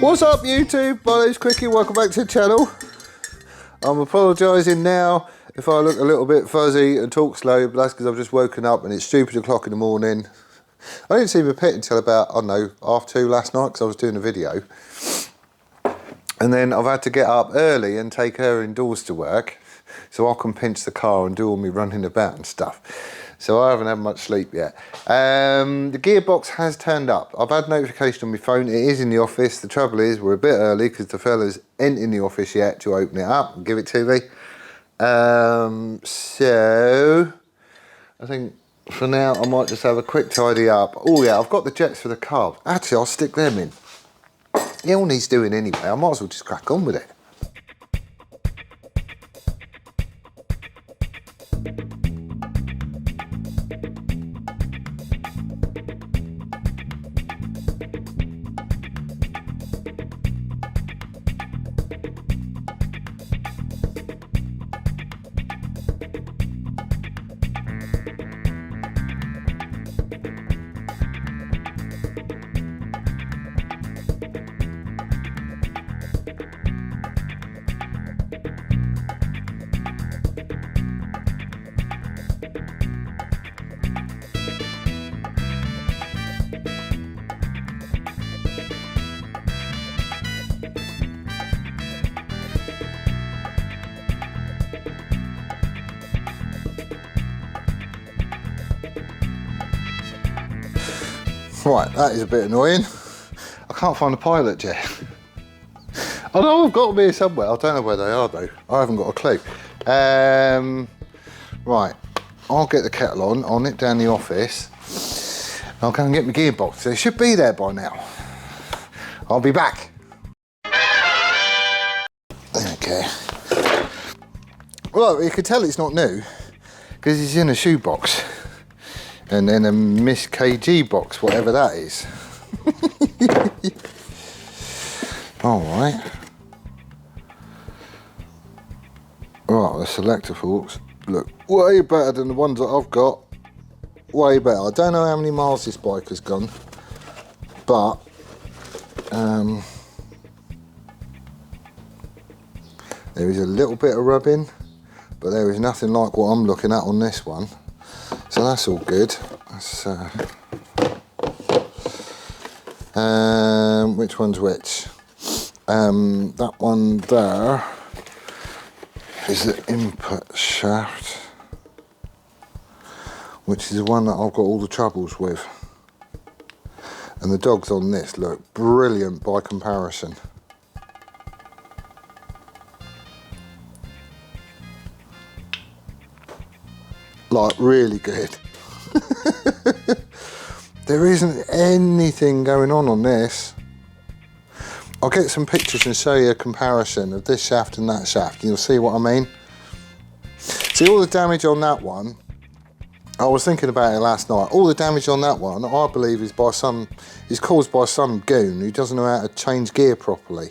What's up YouTube? My name's Quickie, welcome back to the channel. I'm apologising now if I look a little bit fuzzy and talk slow, but that's because I've just woken up and it's stupid o'clock in the morning. I didn't see my pet until about, I don't know, 2:30 last night because I was doing a video. And then I've had to get up early and take her indoors to work so I can pinch the car and do all my running about and stuff. So I haven't had much sleep yet. The Gearbox has turned up. I've had notification on my phone. It is in the office. The trouble is we're a bit early because the fella's ain't in the office yet to open it up and give it to me. So I think for now I might just have a quick tidy up. Oh yeah, I've got the jets for the car. Actually, I'll stick them in. It all needs doing anyway. I might as well just crack on with it. Right, that is a bit annoying. I can't find a pilot jet. I know I've got them here somewhere. I don't know where they are though. I haven't got a clue. Right, I'll get the kettle on. I'll nip down the office. I'll go and get my gearbox. They should be there by now. I'll be back. Okay. Well, you can tell it's not new because it's in a shoebox. And then a Miss KG box, whatever that is. All right. Right, the selector forks look way better than the ones that I've got. Way better. I don't know how many miles this bike has gone, but there is a little bit of rubbing, but there is nothing like what I'm looking at on this one. So that's all good. That's, which one's which? That one there is the input shaft, which is the one that I've got all the troubles with. And the dogs on this look brilliant by comparison. Like really good. There isn't anything going on this. I'll get some pictures and show you a comparison of this shaft and that shaft and you'll see what I mean. See, all the damage on that one, I was thinking about it last night, all the damage on that one I believe is caused by some goon who doesn't know how to change gear properly.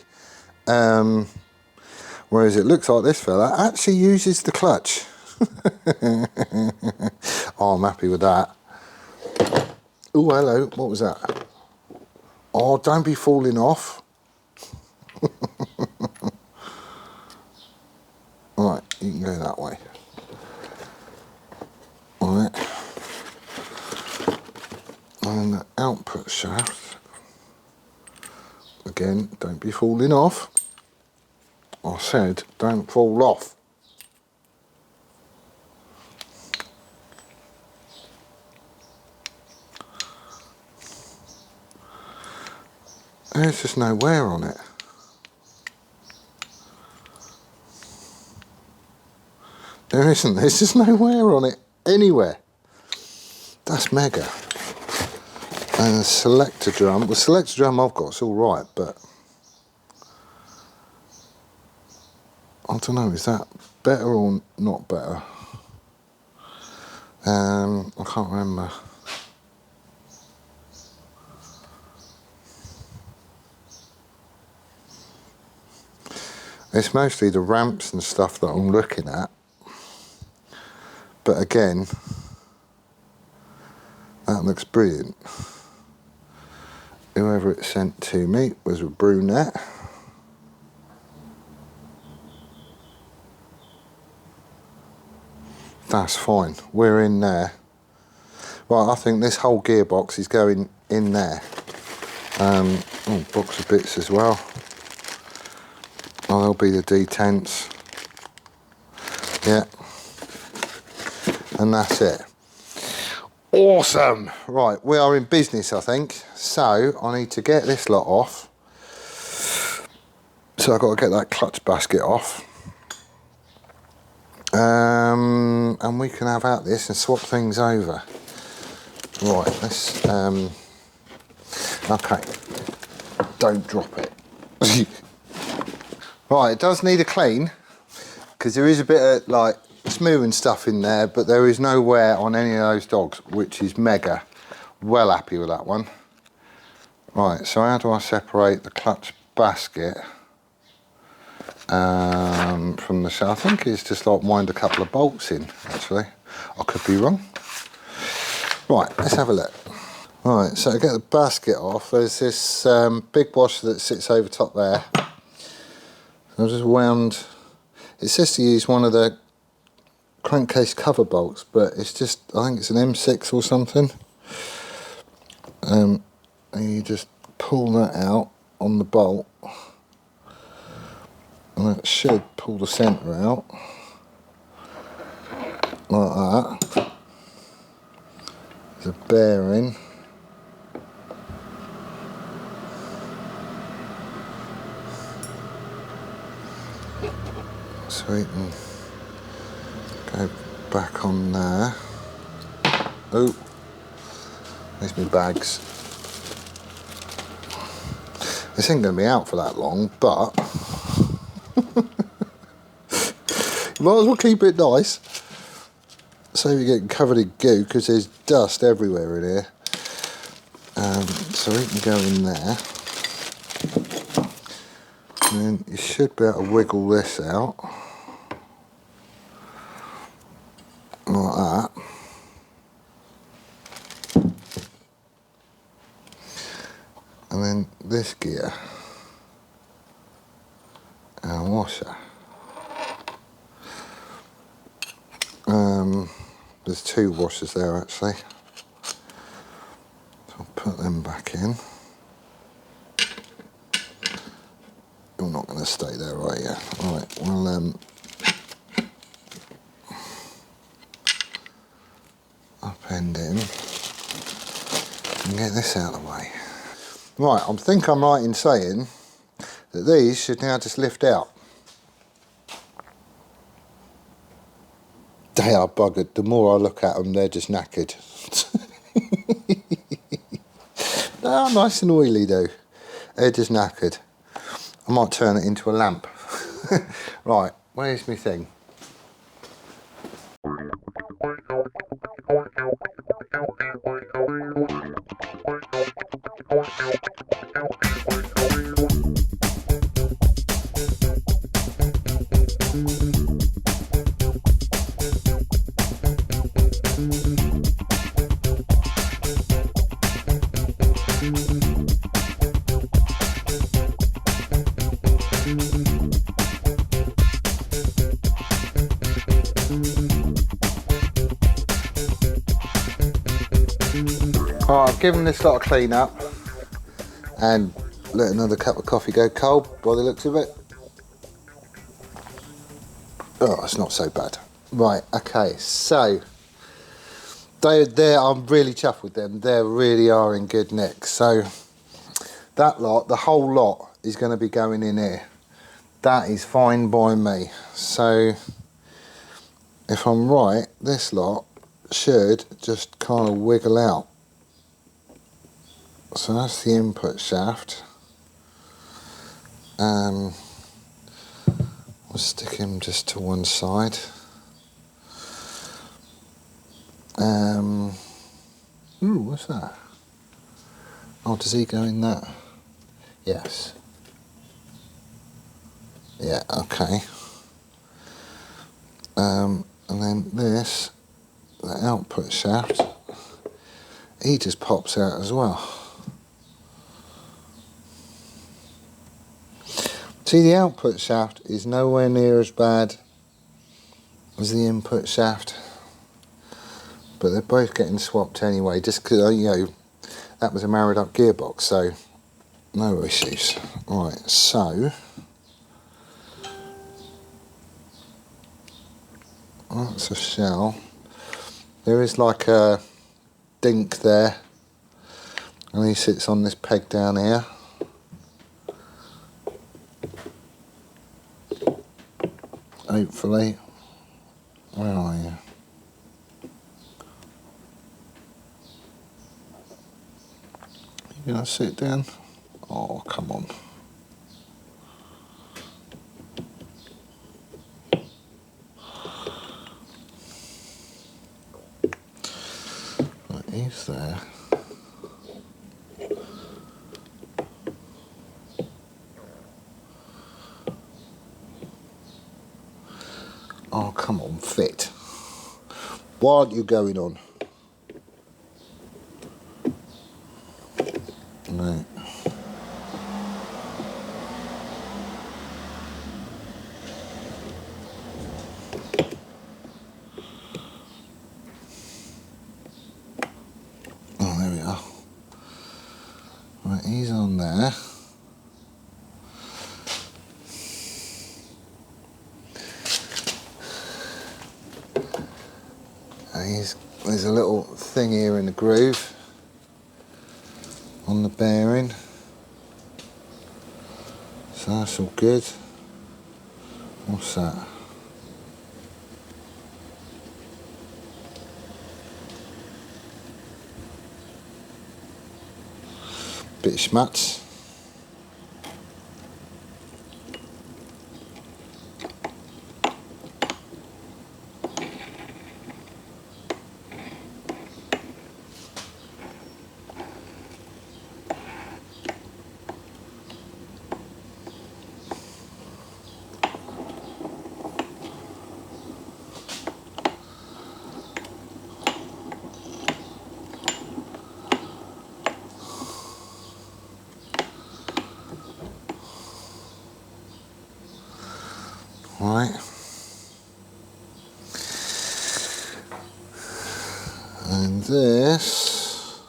Whereas it looks like this fella actually uses the clutch. Oh, I'm happy with that. Oh, hello, what was that? Oh, don't be falling off. Right, you can go that way. Right. And the output shaft. Again, don't be falling off. I said, don't fall off. There's just no wear on it. There isn't, there's just no wear on it anywhere. That's mega. And the selector drum, the selector drum I've got is all right, but I don't know, is that better or not better? I can't remember. It's mostly the ramps and stuff that I'm looking at. But again, that looks brilliant. whoever it sent to me was a brunette. That's fine, we're in there. Right, I think this whole gearbox is going in there. Oh, box of bits as well. Oh, there'll be the detents. Yeah. And that's it. Awesome! Right, we are in business, I think. So, I need to get this lot off. So I've got to get that clutch basket off. And we can have at this and swap things over. Right, let's, okay. Don't drop it. Right, it does need a clean, because there is a bit of, like, smoothing stuff in there, but there is no wear on any of those dogs, which is mega. Well happy with that one. Right, so how do I separate the clutch basket from the shell? I think it's just like wind a couple of bolts in, actually. I could be wrong. Right, let's have a look. Right, so to get the basket off, there's this big washer that sits over top there. I've just wound, it says to use one of the crankcase cover bolts, but it's just, I think it's an M6 or something. And you just pull that out on the bolt, and that should pull the centre out, like that. There's a bearing. So we can go back on there. Oh, there's my bags. This ain't going to be out for that long, but you might as well keep it nice. So you get covered in goo, because there's dust everywhere in here. So we can go in there. And then you should be able to wiggle this out. Like that. And then this gear and washer. There's two washers there actually. So I'll put them back in. You're not going to stay there, are you? Alright, well, upend in and get this out of the way. Right, I think I'm right in saying that these should now just lift out. They are buggered. The more I look at them, they're just knackered. They are nice and oily though. They're just knackered. I might turn it into a lamp. Right, where's my thing? I've given this lot a clean up and let another cup of coffee go cold by the looks of it. Oh, it's not so bad. Right, okay, so I'm really chuffed with them. They really are in good nick. So that lot, the whole lot, is going to be going in here. That is fine by me. So if I'm right, this lot should just kind of wiggle out. So that's the input shaft. We'll stick him just to one side. Ooh, what's that? Oh, does he go in that? Yes. Yeah, okay. And then this, the output shaft, he just pops out as well. See, the output shaft is nowhere near as bad as the input shaft, but they're both getting swapped anyway, just because, you know, that was a married up gearbox, so no issues. Right, so that's a shell. There is like a dink there, and he sits on this peg down here. Hopefully. Where are you? You gonna sit down? Oh, come on. Right, he's there. Oh, come on, fit. Why aren't you going on? Right. Oh, there we are. Right, he's on there. And there's a little thing here in the groove on the bearing, so that's all good. What's that? Bit of schmutz. Right, and this,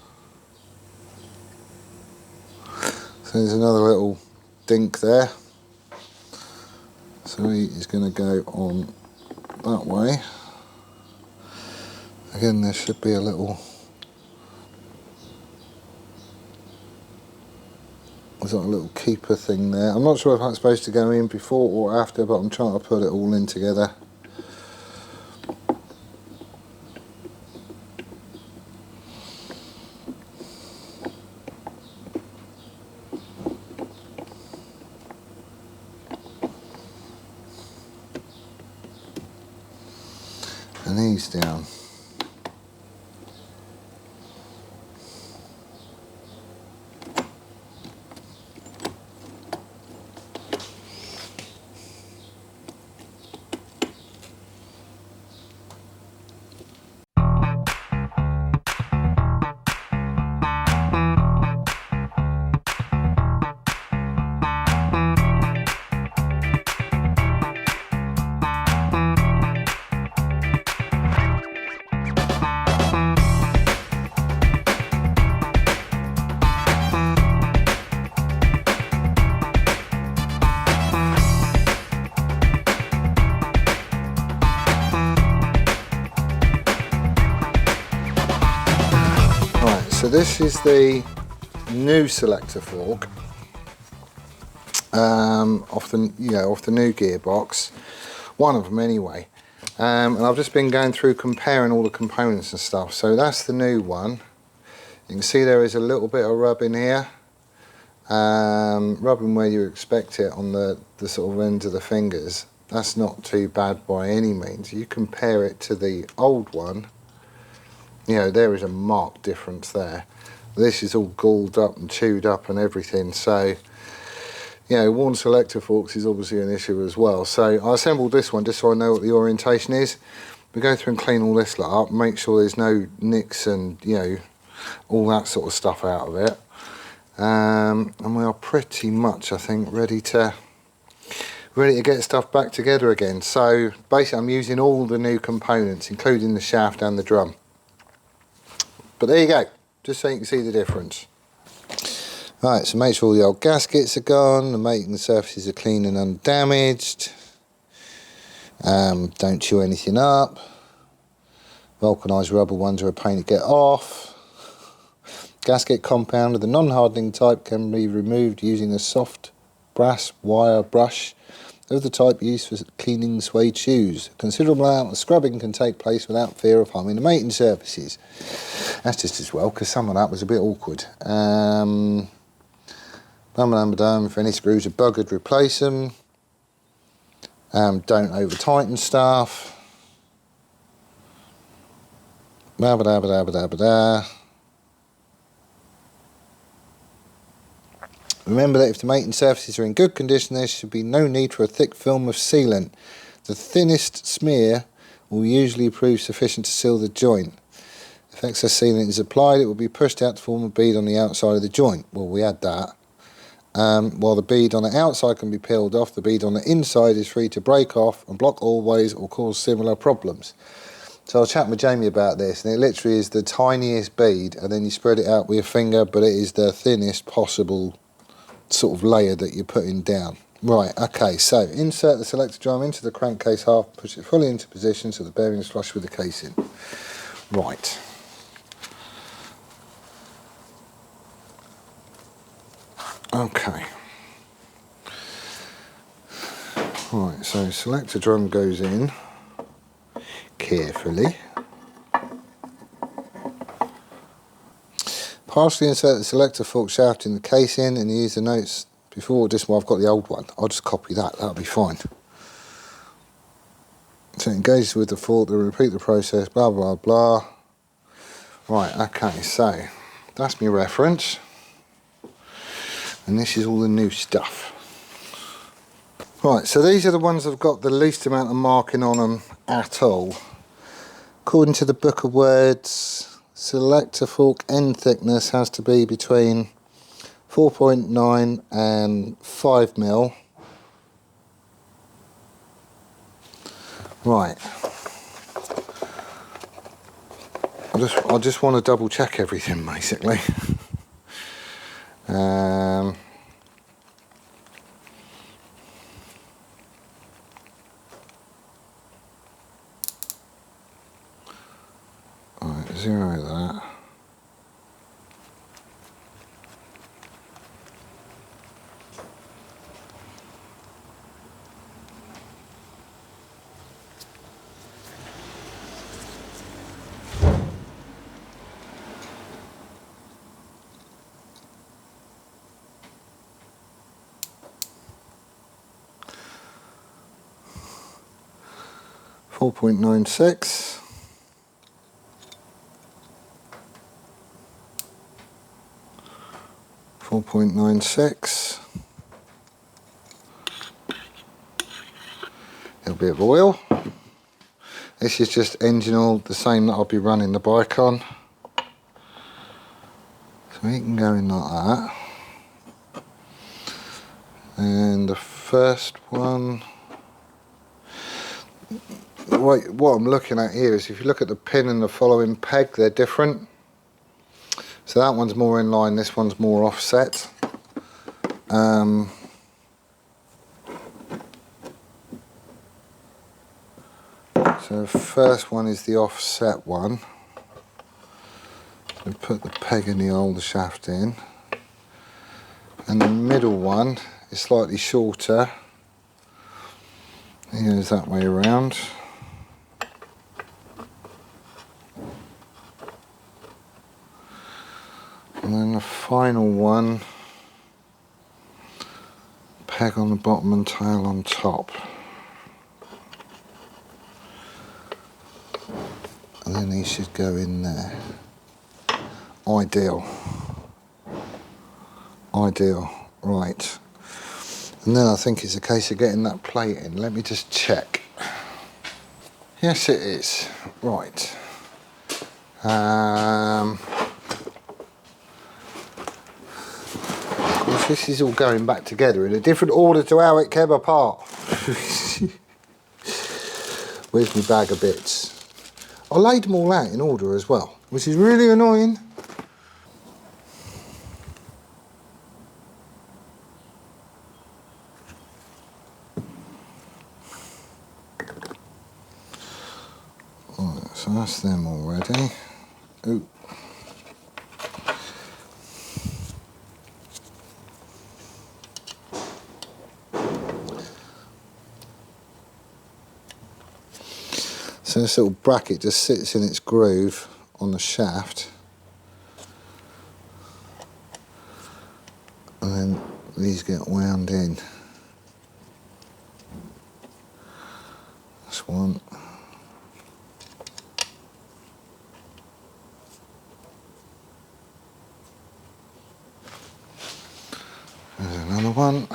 so there's another little dink there, so he is going to go on that way. Again, there should be a little, there's like a little keeper thing there. I'm not sure if that's supposed to go in before or after, but I'm trying to put it all in together. And he's down. So this is the new selector fork off the new gearbox, one of them anyway. And I've just been going through comparing all the components and stuff. So that's the new one. You can see there is a little bit of rubbing here, rubbing where you expect it on the sort of ends of the fingers. That's not too bad by any means. You compare it to the old one, you know, there is a marked difference there. This is all galled up and chewed up and everything, so, you know, worn selector forks is obviously an issue as well. So I assembled this one just so I know what the orientation is. We go through and clean all this lot up, make sure there's no nicks and, you know, all that sort of stuff out of it. And we are pretty much, I think, ready to ready to get stuff back together again. So basically I'm using all the new components, including the shaft and the drum. But there you go, just so you can see the difference. Right, so make sure all the old gaskets are gone, the mating surfaces are clean and undamaged. Don't chew anything up. Vulcanised rubber ones are a pain to get off. Gasket compound of the non-hardening type can be removed using a soft brass wire brush of the type used for cleaning suede shoes. A considerable amount of scrubbing can take place without fear of harming the mating surfaces. That's just as well, because some of that was a bit awkward. If any screws are buggered, replace them. Don't over tighten stuff. Remember that if the mating surfaces are in good condition, there should be no need for a thick film of sealant. The thinnest smear will usually prove sufficient to seal the joint. If excess sealant is applied, it will be pushed out to form a bead on the outside of the joint. Well, we had that. While the bead on the outside can be peeled off, the bead on the inside is free to break off and block all ways or cause similar problems. So I was chatting with Jamie about this, and it literally is the tiniest bead, and then you spread it out with your finger, but it is the thinnest possible sort of layer that you're putting down. Right, okay, so insert the selector drum into the crankcase half, push it fully into position so the bearing is flush with the casing. Right. Okay. Right, so selector drum goes in carefully. Partially insert the selector fork shaft in the casing and use the notes before this one. I've got the old one. I'll just copy that, that'll be fine. So engage with the fork to repeat the process, blah blah blah. Right, okay, so that's my reference. And this is all the new stuff. Right, so these are the ones that have got the least amount of marking on them at all. According to the Book of Words, selector fork end thickness has to be between 4.9 and 5 mil. Right. I just want to double check everything basically. Right, zero that. .96. .96. A little bit of oil. This is just engine oil, the same that I'll be running the bike on. So we can go in like that. And the first one, what I'm looking at here is if you look at the pin and the following peg, they're different. So that one's more in line, this one's more offset. So the first one is the offset one. So put the peg in the older shaft in. And the middle one is slightly shorter. It goes that way around. And then the final one, peg on the bottom and tail on top. And then he should go in there. Ideal. Ideal. Right. And then I think it's a case of getting that plate in. Let me just check. Yes, it is. Right. This is all going back together in a different order to how it came apart. Where's my bag of bits? I laid them all out in order as well, which is really annoying. Right, so that's them already. Ooh. So this little bracket just sits in its groove on the shaft, and then these get wound in. That's one. There's another one.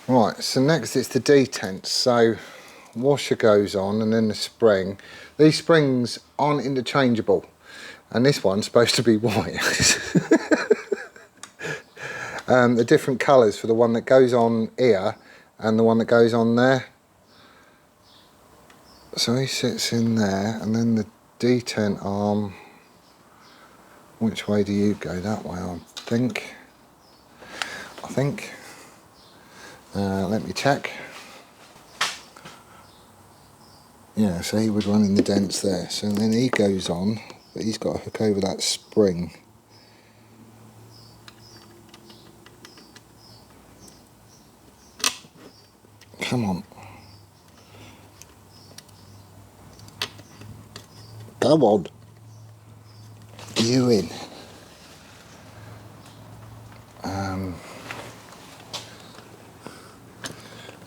Right, so next it's the detents. So washer goes on and then the spring. These springs aren't interchangeable, and this one's supposed to be white. The different colours for the one that goes on here and the one that goes on there. So he sits in there, and then the detent arm, which way do you go? That way, I think. Let me check. Yeah, so he would run in the dents there. So then he goes on, but he's got to hook over that spring. Come on. Come on. You in.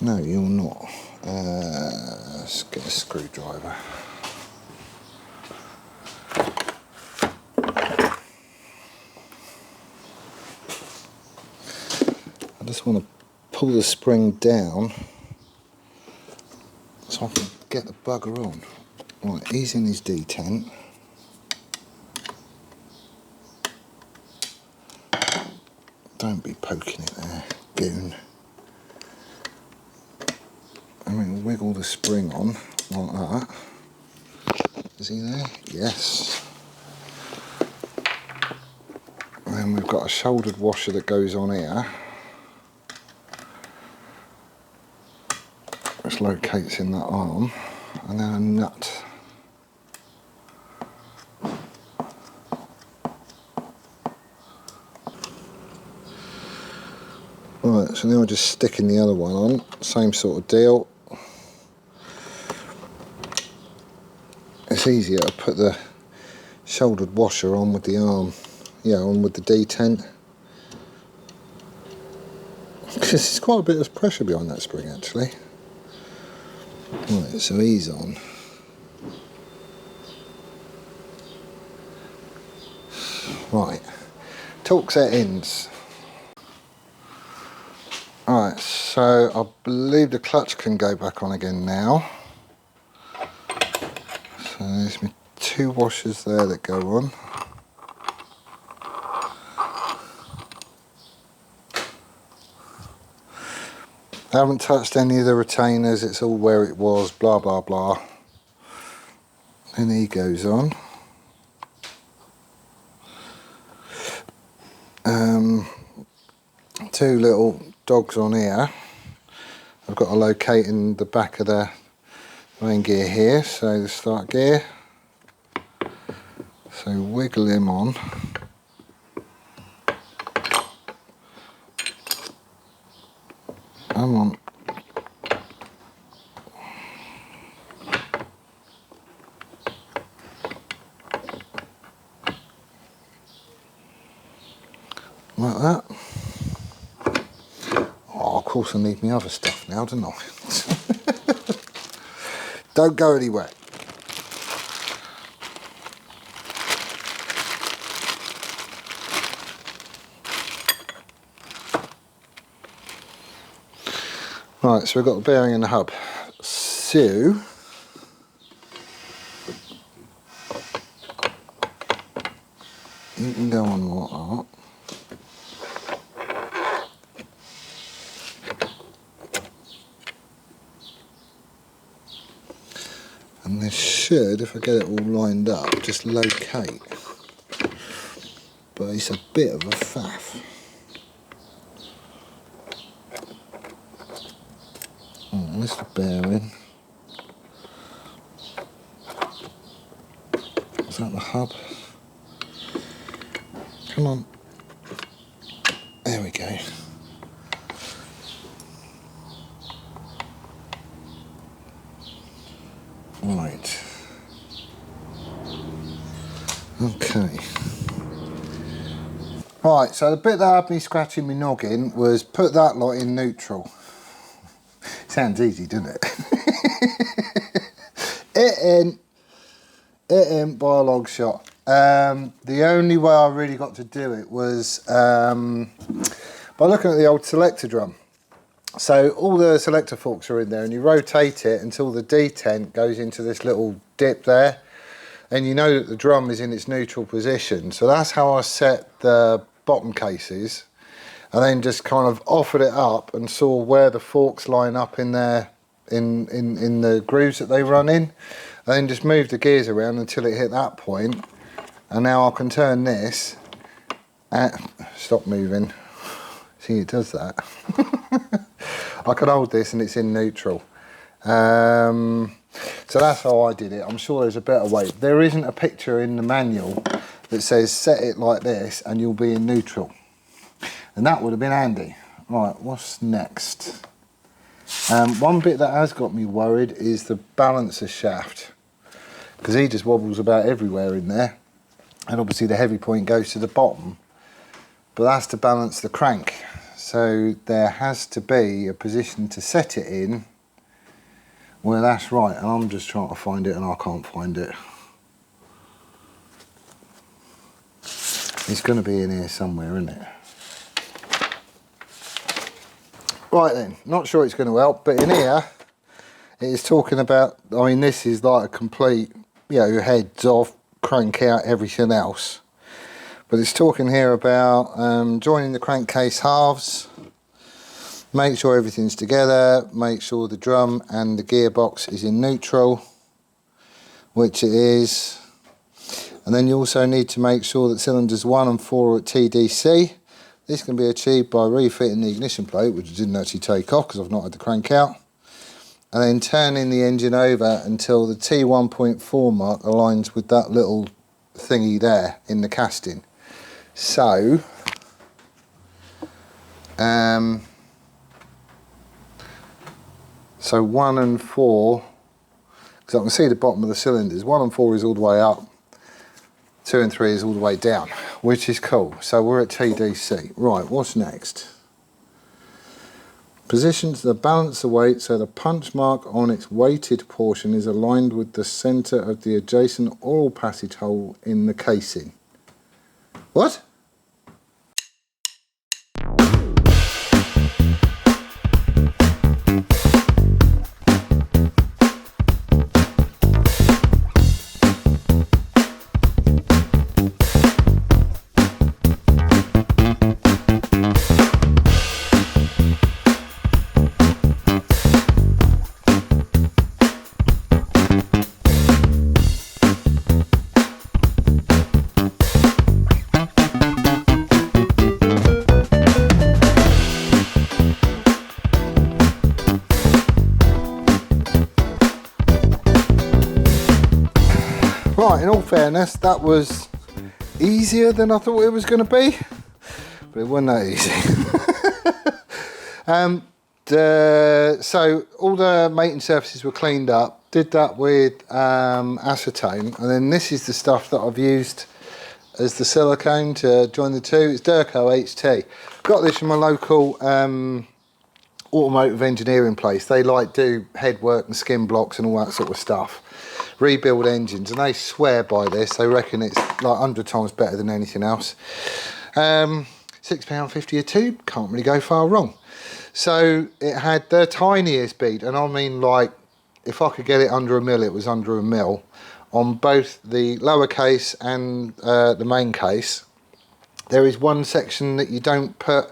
No, you're not. Let's get a screwdriver. I just want to pull the spring down so I can get the bugger on. Right, he's in his detent. Don't be poking it there, goon. I'm going to wiggle the spring on like that. Is he there? Yes. And then we've got a shouldered washer that goes on here, which locates in that arm, and then a nut. Right, so now we're just sticking the other one on, same sort of deal. It's easier to put the shouldered washer on with the arm, on with the detent. Because there's quite a bit of pressure behind that spring actually. Right, so he's on. Right, torque settings. Alright, so I believe the clutch can go back on again now. So there's my two washers there that go on. I haven't touched any of the retainers, it's all where it was, blah blah blah. Then he goes on. Two little dogs on here. I've got to locate in the back of the main gear here, so the start gear. So wiggle him on. Come on. Like that. Oh, of course I need my other stuff now, don't I? Don't go anywhere. Right, so we've got the bearing and the hub. So you can go on like that. should, if I get it all lined up, just locate. But it's a bit of a faff. Oh, there's the bearing. Is that the hub? Come on. There we go. Right. Okay. Right, so the bit that had me scratching my noggin was put that lot in neutral. Sounds easy, doesn't it? It ain't by a long shot. The only way I really got to do it was by looking at the old selector drum. So all the selector forks are in there and you rotate it until the detent goes into this little dip there, and you know that the drum is in its neutral position. So that's how I set the bottom cases, and then just kind of offered it up and saw where the forks line up in there in the grooves that they run in, and then just moved the gears around until it hit that point. And now I can turn this stop moving. See, it does that. I can hold this and it's in neutral. So that's how I did it. I'm sure there's a better way. There isn't a picture in the manual that says set it like this and you'll be in neutral. And that would have been handy. Right, what's next? One bit that has got me worried is the balancer shaft, because he just wobbles about everywhere in there. And obviously the heavy point goes to the bottom, but that's to balance the crank. So there has to be a position to set it in where that's right, and I'm just trying to find it and I can't find it. It's going to be in here somewhere, isn't it? Right then, not sure it's going to help, but in here it is talking about, I mean, this is like a complete, you know, heads off, crank out, everything else. But it's talking here about joining the crankcase halves, make sure everything's together, make sure the drum and the gearbox is in neutral, which it is. And then you also need to make sure that cylinders 1 and 4 are at TDC. This can be achieved by refitting the ignition plate, which I didn't actually take off because I've not had the crank out. And then turning the engine over until the T1.4 mark aligns with that little thingy there in the casting. So, so 1 and 4, because I can see the bottom of the cylinders, 1 and 4 is all the way up, 2 and 3 is all the way down, which is cool. So we're at TDC. Right, what's next? Positions the balancer weight so the punch mark on its weighted portion is aligned with the centre of the adjacent oil passage hole in the casing. What? Right, in all fairness, that was easier than I thought it was going to be, but it wasn't that easy. So all the mating surfaces were cleaned up, did that with acetone, and then this is the stuff that I've used as the silicone to join the two. It's Durco HT. Got this from a local automotive engineering place. They like do head work and skin blocks and all that sort of stuff. Rebuild engines, and they swear by this. They reckon it's like 100 times better than anything else. £6.50 a tube, can't really go far wrong. So it had the tiniest bead, and I mean, like, if I could get it under a mil, it was under a mil, on both the lower case and the main case. There is one section that you don't put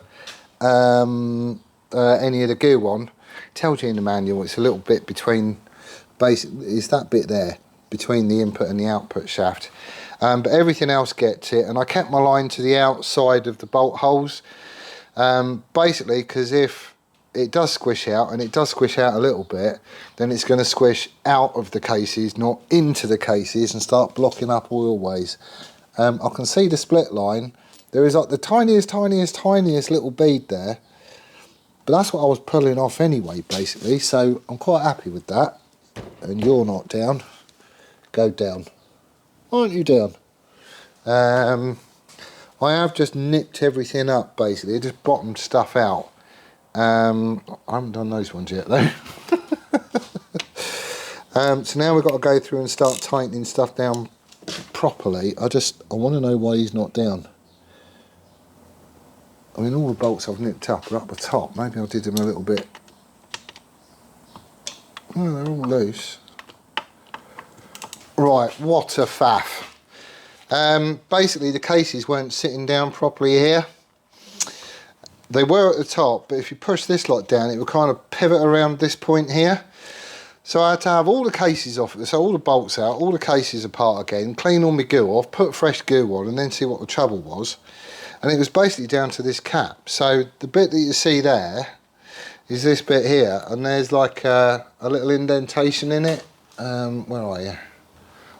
any of the goo on. It tells you in the manual, it's a little bit between, basically, it's that bit there. between the input and the output shaft. But everything else gets it, and I kept my line to the outside of the bolt holes, basically because if it does squish out, and it does squish out a little bit, then it's going to squish out of the cases, not into the cases, and start blocking up oil ways. I can see the split line. There is like the tiniest little bead there, but that's what I was pulling off anyway, basically, so I'm quite happy with that. And you're not down. Go down. Aren't you down? I have just nipped everything up, basically, just bottomed stuff out. I haven't done those ones yet though. So now we've got to go through and start tightening stuff down properly. I want to know why he's not down. I mean, all the bolts I've nipped up are up the top. Maybe I did them a little bit. Oh, they're all loose. Right, what a faff. Basically the cases weren't sitting down properly here. They were at the top, but if you push this lot down, it would kind of pivot around this point here. So I had to have all the cases off, so all the bolts out, all the cases apart again, clean all my goo off, put fresh goo on, and then see what the trouble was. And it was basically down to this cap. So the bit that you see there is this bit here, and there's like a little indentation in it. Where are you?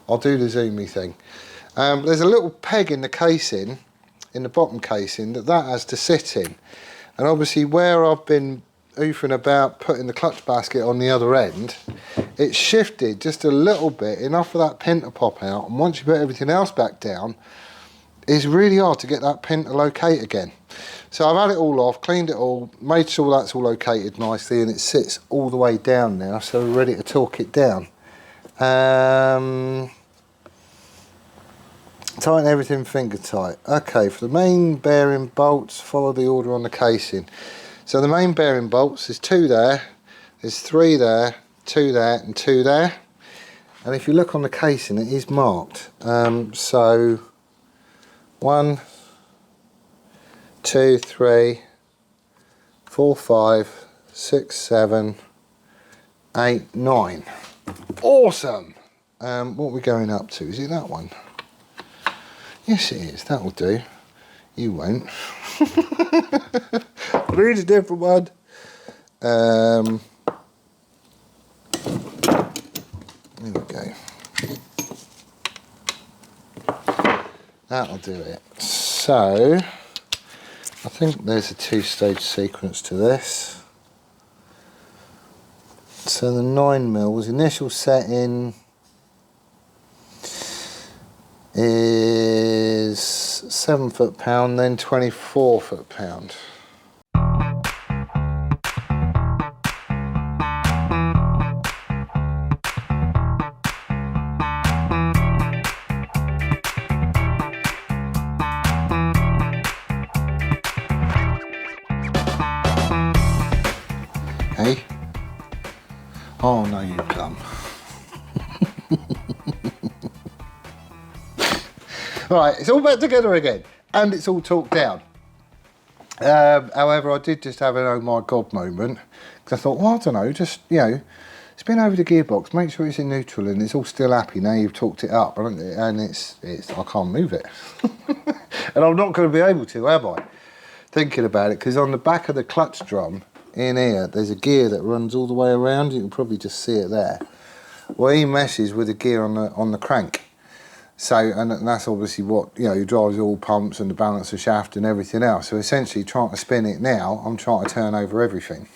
I'll do the zoomy thing. There's a little peg in the casing, in the bottom casing, that has to sit in. And obviously where I've been oofing about putting the clutch basket on the other end, it's shifted just a little bit, enough for that pin to pop out, and once you put everything else back down, it's really hard to get that pin to locate again. So I've had it all off, cleaned it all, made sure that's all located nicely, and it sits all the way down now, so we're ready to torque it down. Tighten everything finger tight. Okay, for the main bearing bolts, follow the order on the casing. So the main bearing bolts, there's 2 there, there's 3 there, 2 there, and 2 there. And if you look on the casing, it is marked. So 1, 2, 3, 4, 5, 6, 7, 8, 9. Awesome! What are we going up to? Is it that one? Yes it is, that'll do. You won't. Read a different one. There we go. That'll do it. So, I think there's a 2-stage sequence to this. So the 9mm initial setting is 7 foot-pound, then 24 foot-pound. Hey? Oh no, you come. Right, it's all back together again, and it's all torqued down. However, I did just have an oh my god moment, because I thought, well, I don't know, just, you know, spin over the gearbox, make sure it's in neutral and it's all still happy. Now you've torqued it up, and it's I can't move it. And I'm not going to be able to, am I? Thinking about it, because on the back of the clutch drum, in here, there's a gear that runs all the way around. You can probably just see it there. Well, he messes with the gear on the crank. So, and that's obviously what, you know, drives all pumps and the balancer shaft and everything else. So essentially, trying to spin it now, I'm trying to turn over everything.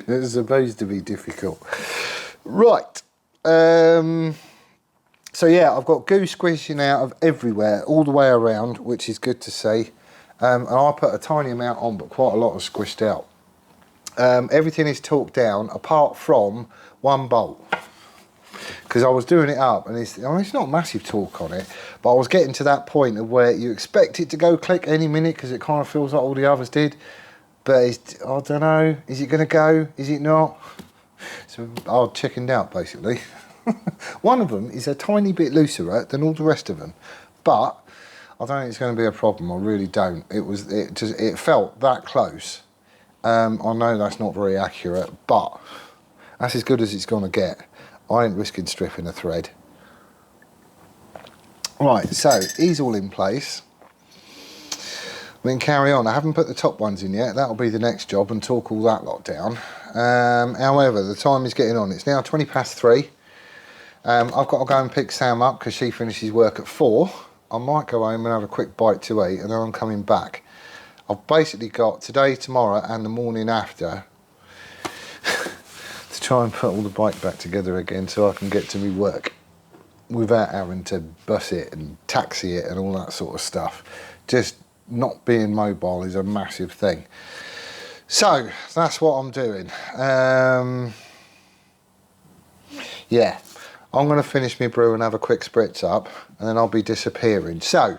It's supposed to be difficult. Right. So yeah, I've got goo squishing out of everywhere, all the way around, which is good to see. And I put a tiny amount on, but quite a lot is squished out. Everything is torqued down, apart from one bolt. Because I was doing it up, and it's not massive torque on it, but I was getting to that point of where you expect it to go click any minute, because it kind of feels like all the others did. But it's, I don't know, is it going to go? Is it not? So I chickened out, basically. One of them is a tiny bit looser than all the rest of them, but I don't think it's going to be a problem. I really don't. It felt that close. I know that's not very accurate, but that's as good as it's going to get. I ain't risking stripping a thread. Right, so he's all in place. We can carry on. I haven't put the top ones in yet. That'll be the next job and torque all that lot down. However, the time is getting on. It's now 3:20. I've got to go and pick Sam up because she finishes work at 4. I might go home and have a quick bite to eat and then I'm coming back. I've basically got today, tomorrow and the morning after to try and put all the bike back together again so I can get to my work without having to bus it and taxi it and all that sort of stuff. Just not being mobile is a massive thing. So that's what I'm doing. Yeah, I'm going to finish my brew and have a quick spritz up and then I'll be disappearing. So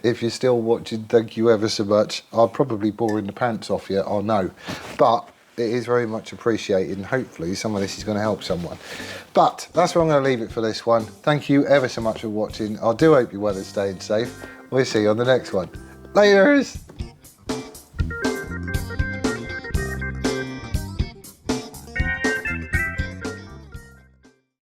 if you're still watching, thank you ever so much. I'm probably boring the pants off you, I know, but it is very much appreciated and hopefully some of this is going to help someone. But that's where I'm going to leave it for this one. Thank you ever so much for watching. I do hope your weather's staying safe. We'll see you on the next one. Laters!